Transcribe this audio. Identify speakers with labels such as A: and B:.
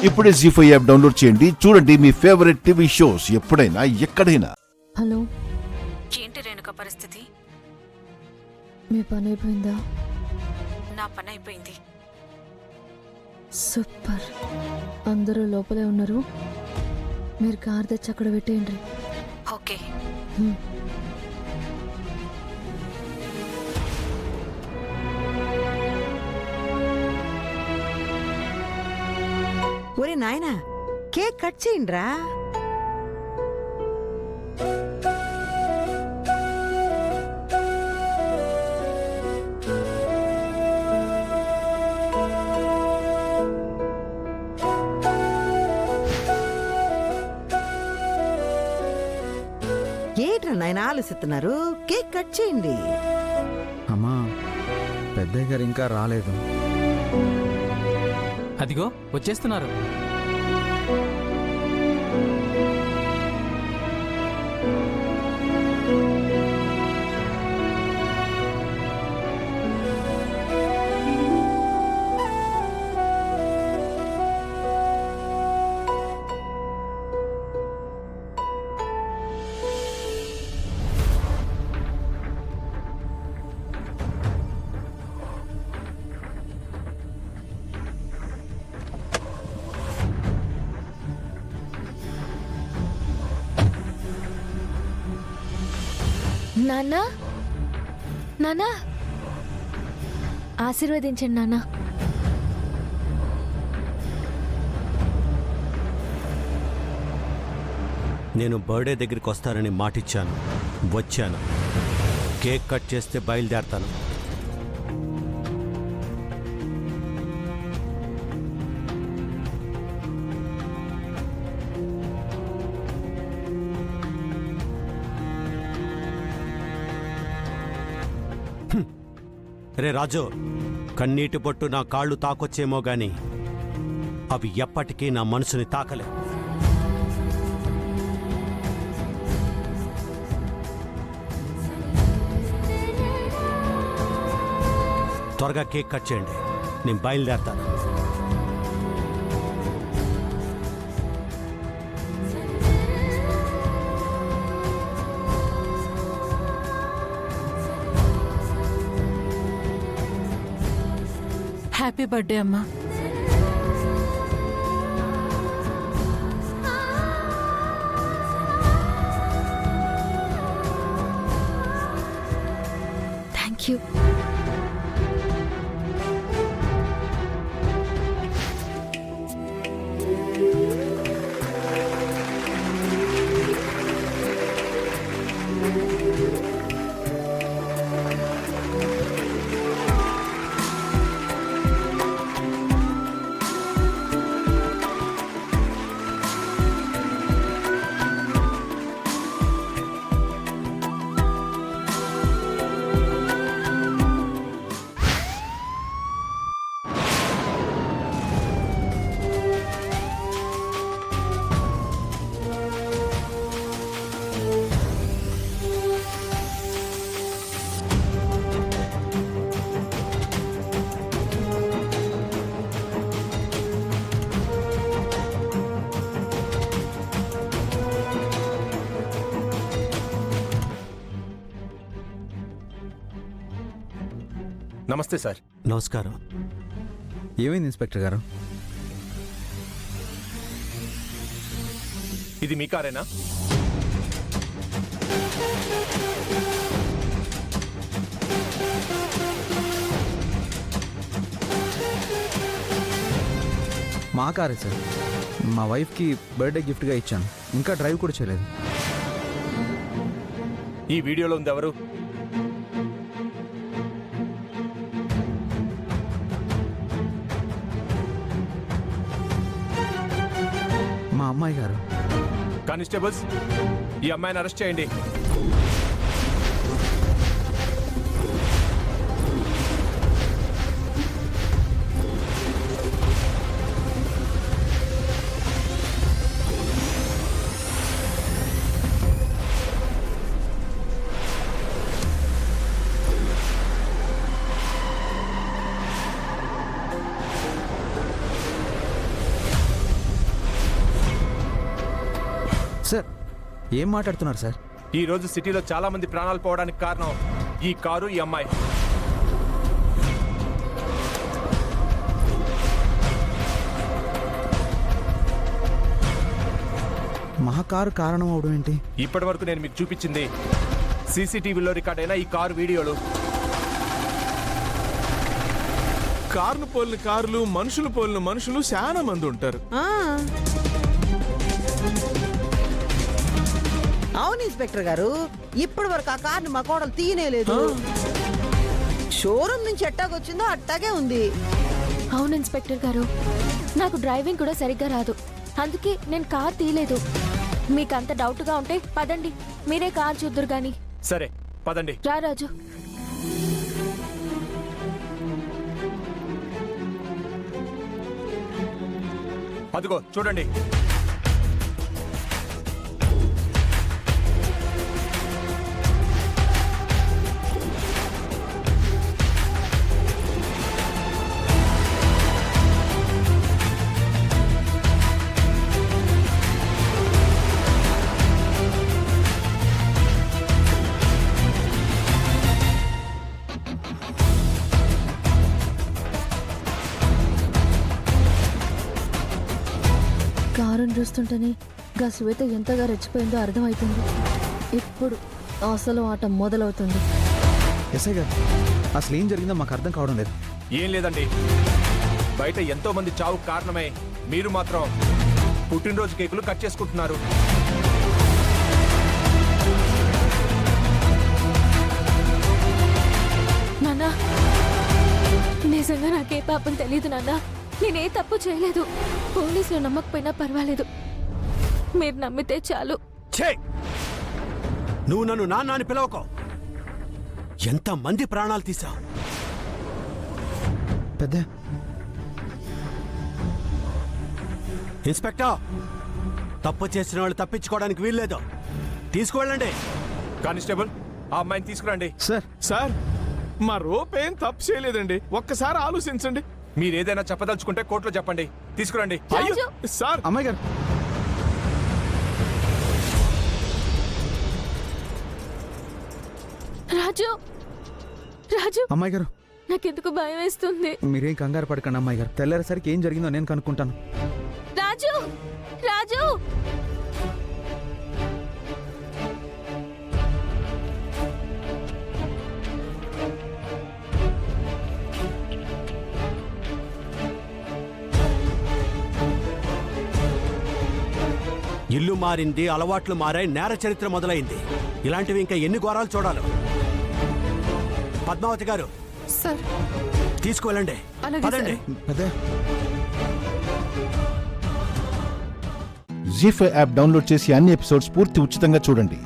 A: ఇప్పుడే జీ5 app download చేయండి. చూడండి మీ ఫేవరెట్ టీవీ షోస్ ఎప్పుడైనా ఎక్కడైనా.
B: హలో,
C: ఏంటి రేణుక పరిస్థితి?
B: మీ పని అయిపోయిందా?
C: నా పని అయిపోయింది.
B: సూపర్. అందరూ లోపలే ఉన్నారు. మీరు కార్ తెచ్చి అక్కడ పెట్టేయండి.
C: ఓకే.
D: ఒరే నాయనా, కేక్ కట్ చేయండిరా. ఏంట్రా నాయన ఆలోచిస్తున్నారు? కేక్ కట్ చేయండి.
E: అమ్మా, పెద్దయ్య గారు ఇంకా రాలేదు.
F: అదిగో వచ్చేస్తున్నారు.
B: నాన్నా, నాన్నా, ఆశీర్వదించండి నాన్నా.
G: నేను బర్త్డే దగ్గరికి వస్తానని మాటిచ్చాను. వచ్చాను. కేక్ కట్ చేస్తే బయలుదేరతాను. రే రాజు, కన్నీటి బొట్టు నా కాళ్ళు తాకొచ్చేమో గాని అవి ఎప్పటికీ నా మనసుని తాకలే. త్వరగా కేక్ కట్ చేయండి, నేను బయలుదేరతాను.
C: హ్యాపీ బర్త్డే అమ్మా.
B: Thank you.
H: నమస్తే సార్.
G: నమస్కారం.
E: ఏమైంది ఇన్స్పెక్టర్ గారు?
H: ఇది మీ కారేనా?
E: మా కారే సార్. మా వైఫ్కి బర్త్డే గిఫ్ట్గా ఇచ్చాను. ఇంకా డ్రైవ్ కూడా చేయలేదు.
H: ఈ వీడియోలో ఉంది ఎవరు?
E: మా అమ్మాయి గారు.
H: కానిస్టేబుల్స్, ఈ అమ్మాయిని అరెస్ట్ చేయండి.
E: సార్ ఏం మాట్లాడుతున్నారు సార్?
H: ఈ రోజు సిటీలో చాలా మంది ప్రాణాలు పోవడానికి కారణం ఈ కారు, ఈ అమ్మాయి.
E: మా కారు కారణం అవడం ఏంటి?
H: ఇప్పటి వరకు నేను మీకు చూపించింది సీసీటీవీలో రికార్డ్ అయిన ఈ కారు వీడియోలు.
F: కార్లు పోలిన కార్లు, మనుషులు పోలిన మనుషులు చాలా మంది ఉంటారు.
D: ఆ. అవును ఇన్స్పెక్టర్ గారు, ఇప్పటి వరకు ఆ కార్ని మా కోడలు తీయనేలేదు. షోరూమ్ నుంచి ఎట్టాగొచ్చిందో అట్టాగే ఉంది.
B: అవును ఇన్స్పెక్టర్ గారు, నాకు డ్రైవింగ్ కూడా సరిగ్గా రాదు, అందుకే నేను కార్ తీయలేదు. మీకు అంత డౌట్గా ఉంటే పదండి, మీరే కార్ చూద్దురు గాని.
H: సరే పదండి.
B: రా రాజు.
H: అదిగో చూడండి.
B: కారుని చూస్తుంటేనే గా శ్వేత ఎంతగా రెచ్చిపోయిందో అర్థమవుతుంది. ఇప్పుడు అసలు ఆట మొదలవుతుంది.
E: ఎస్ఐ గారు, అసలు ఏం జరిగిందో మాకు అర్థం కావడం లేదు.
H: ఏం లేదండి, బయట ఎంతో మంది చావు కారణమై మీరు మాత్రం పుట్టినరోజు కేకులు కట్ చేసుకుంటున్నారు.
B: నాన్నా, నిజంగా నాకే పాపం తెలీదు నాన్నా. నేనే తప్పు చేయలేదు. పోలీసులు నమ్మకపోయినా పర్వాలేదు, మీరు నమ్మితే చాలు.
G: ఛే! నువ్వు నన్ను నాన్న అని పిలవకో. ఎంతమంది ప్రాణాలు తీసావు.
E: పెద్ద
G: ఇన్స్పెక్టర్, తప్పు చేసిన వాళ్ళు తప్పించుకోవడానికి వీల్లేదు. తీసుకువెళ్ళండి.
H: కానిస్టేబుల్, ఆ అమ్మాయిని తీసుకురండి.
E: సార్,
F: సార్ మా రోప్ ఏం తప్పు చేయలేదండి, ఒక్కసారి ఆలోచించండి.
H: మీరు ఏదైనా చెప్పదలుచుకుంటే కోర్టులో చెప్పండి. తీసుకురండి.
F: అయ్యో సార్,
E: అమ్మాయి గారు,
B: రాజు, రాజు,
E: అమ్మాయి గారు,
B: నాకెందుకు భయం వేస్తుంది.
E: మీరేం కంగారు పడకండి అమ్మాయి గారు. తెల్లారేసరికి ఏం జరిగిందో నేను కనుక్కుంటాను.
B: రాజు, రాజు.
G: ఇల్లు మారింది, అలవాట్లు మారాయి, నేర చరిత్ర మొదలైంది. ఇలాంటివి ఇంకా ఎన్ని ఘోరాలు చూడాలి. పద్మావతి గారు,
C: సార్
G: తీసుకువెళ్ళండి.
C: అలాగే
G: పదండి.
E: పెద్ద
A: జీ5 యాప్ డౌన్లోడ్ చేసి అన్ని ఎపిసోడ్స్ పూర్తి ఉచితంగా చూడండి.